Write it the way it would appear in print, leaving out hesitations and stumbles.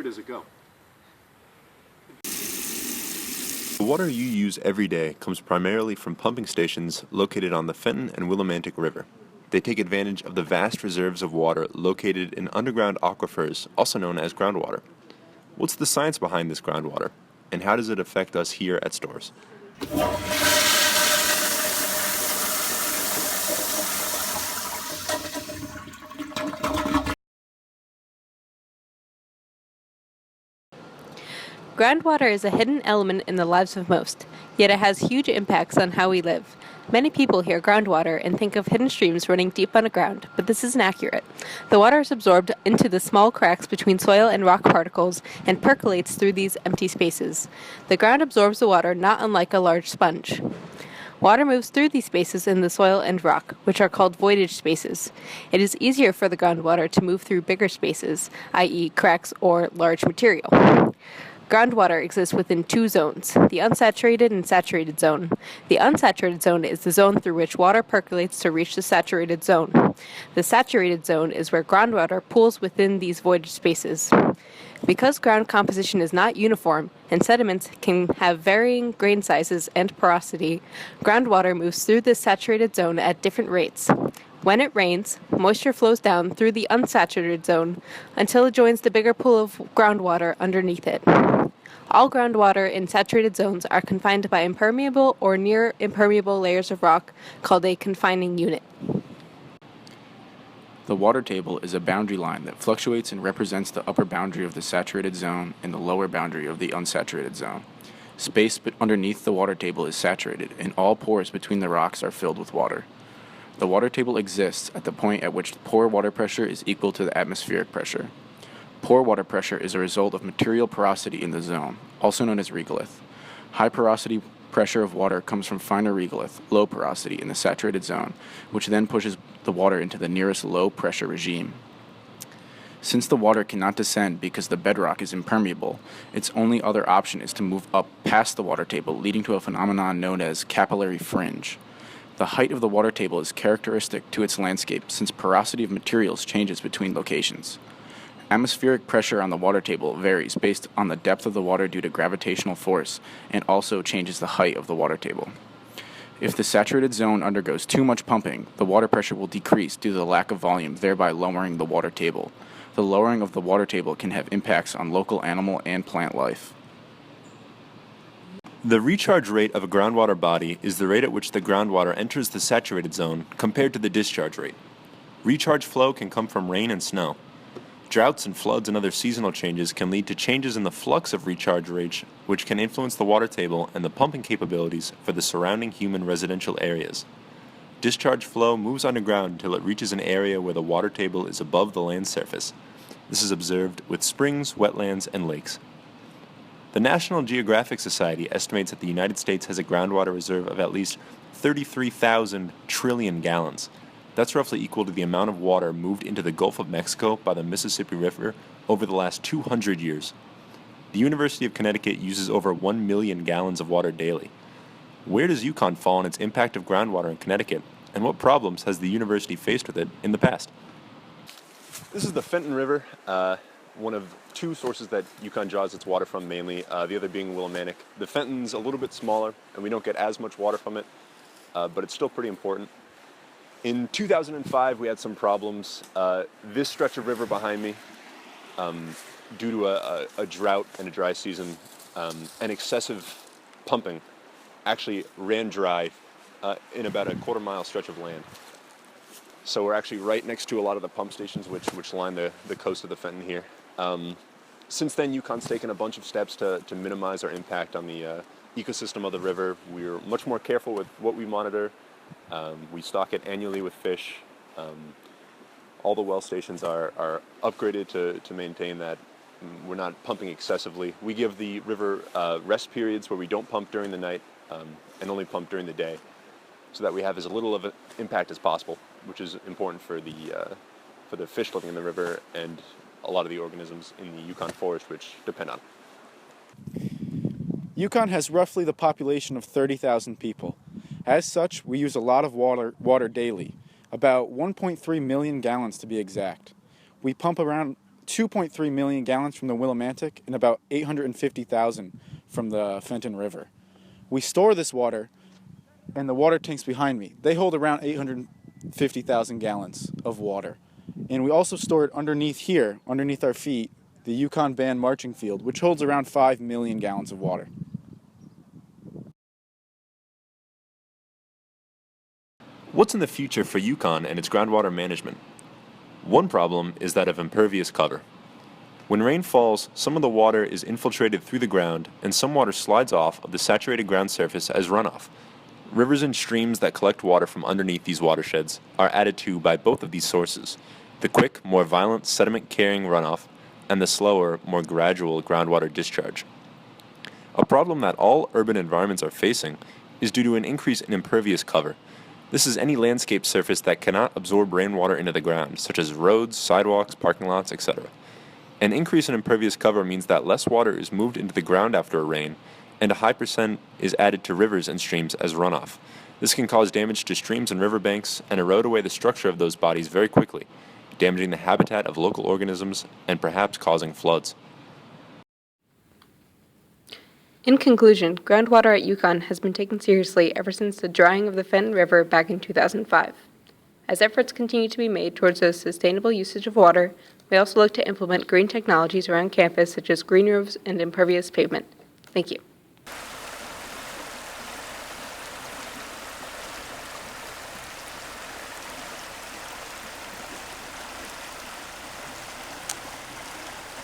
clear does it go? The water you use every day comes primarily from pumping stations located on the Fenton and Willimantic River. They take advantage of the vast reserves of water located in underground aquifers, also known as groundwater. What's the science behind this groundwater, and how does it affect us here at Storrs? Groundwater is a hidden element in the lives of most, yet it has huge impacts on how we live. Many people hear groundwater and think of hidden streams running deep underground, but this isn't accurate. The water is absorbed into the small cracks between soil and rock particles and percolates through these empty spaces. The ground absorbs the water not unlike a large sponge. Water moves through these spaces in the soil and rock, which are called voidage spaces. It is easier for the groundwater to move through bigger spaces, i.e. cracks or large material. Groundwater exists within two zones, the unsaturated and saturated zone. The unsaturated zone is the zone through which water percolates to reach the saturated zone. The saturated zone is where groundwater pools within these voidage spaces. Because ground composition is not uniform and sediments can have varying grain sizes and porosity, groundwater moves through this saturated zone at different rates. When it rains, moisture flows down through the unsaturated zone until it joins the bigger pool of groundwater underneath it. All groundwater in saturated zones are confined by impermeable or near impermeable layers of rock called a confining unit. The water table is a boundary line that fluctuates and represents the upper boundary of the saturated zone and the lower boundary of the unsaturated zone. Space underneath the water table is saturated, and all pores between the rocks are filled with water. The water table exists at the point at which the pore water pressure is equal to the atmospheric pressure. Pore water pressure is a result of material porosity in the zone, also known as regolith. High porosity pressure of water comes from finer regolith, low porosity, in the saturated zone, which then pushes the water into the nearest low pressure regime. Since the water cannot descend because the bedrock is impermeable, its only other option is to move up past the water table, leading to a phenomenon known as capillary fringe. The height of the water table is characteristic to its landscape since porosity of materials changes between locations. Atmospheric pressure on the water table varies based on the depth of the water due to gravitational force and also changes the height of the water table. If the saturated zone undergoes too much pumping, the water pressure will decrease due to the lack of volume, thereby lowering the water table. The lowering of the water table can have impacts on local animal and plant life. The recharge rate of a groundwater body is the rate at which the groundwater enters the saturated zone compared to the discharge rate. Recharge flow can come from rain and snow. Droughts and floods and other seasonal changes can lead to changes in the flux of recharge rate, which can influence the water table and the pumping capabilities for the surrounding human residential areas. Discharge flow moves underground until it reaches an area where the water table is above the land surface. This is observed with springs, wetlands, and lakes. The National Geographic Society estimates that the United States has a groundwater reserve of at least 33,000 trillion gallons. That's roughly equal to the amount of water moved into the Gulf of Mexico by the Mississippi River over the last 200 years. The University of Connecticut uses over 1 million gallons of water daily. Where does Yukon fall in its impact of groundwater in Connecticut, and what problems has the university faced with it in the past? This is the Fenton River, one of two sources that Yukon draws its water from mainly, the other being Willimantic. The Fenton's a little bit smaller, and we don't get as much water from it, but it's still pretty important. In 2005, we had some problems. This stretch of river behind me, due to a drought and a dry season and excessive pumping, actually ran dry in about a quarter-mile stretch of land. So we're actually right next to a lot of the pump stations which line the coast of the Fenton here. Since then, Yukon's taken a bunch of steps to minimize our impact on the ecosystem of the river. We're much more careful with what we monitor. We stock it annually with fish. All the well stations are upgraded to maintain that. We're not pumping excessively. We give the river rest periods where we don't pump during the night and only pump during the day, so that we have as little of an impact as possible, which is important for the fish living in the river and a lot of the organisms in the Yukon forest which depend on it. Yukon has roughly the population of 30,000 people. As such, we use a lot of water daily, about 1.3 million gallons to be exact. We pump around 2.3 million gallons from the Willimantic and about 850,000 from the Fenton River. We store this water in the water tanks behind me. They hold around 850,000 gallons of water. And we also store it underneath here, underneath our feet, the Yukon Band Marching Field, which holds around 5 million gallons of water. What's in the future for Yukon and its groundwater management? One problem is that of impervious cover. When rain falls, some of the water is infiltrated through the ground, and some water slides off of the saturated ground surface as runoff. Rivers and streams that collect water from underneath these watersheds are added to by both of these sources: the quick, more violent sediment-carrying runoff, and the slower, more gradual groundwater discharge. A problem that all urban environments are facing is due to an increase in impervious cover. This is any landscape surface that cannot absorb rainwater into the ground, such as roads, sidewalks, parking lots, etc. An increase in impervious cover means that less water is moved into the ground after a rain, and a high percent is added to rivers and streams as runoff. This can cause damage to streams and riverbanks and erode away the structure of those bodies very quickly, damaging the habitat of local organisms and perhaps causing floods. In conclusion, groundwater at Yukon has been taken seriously ever since the drying of the Fenton River back in 2005. As efforts continue to be made towards a sustainable usage of water, we also look to implement green technologies around campus such as green roofs and impervious pavement. Thank you.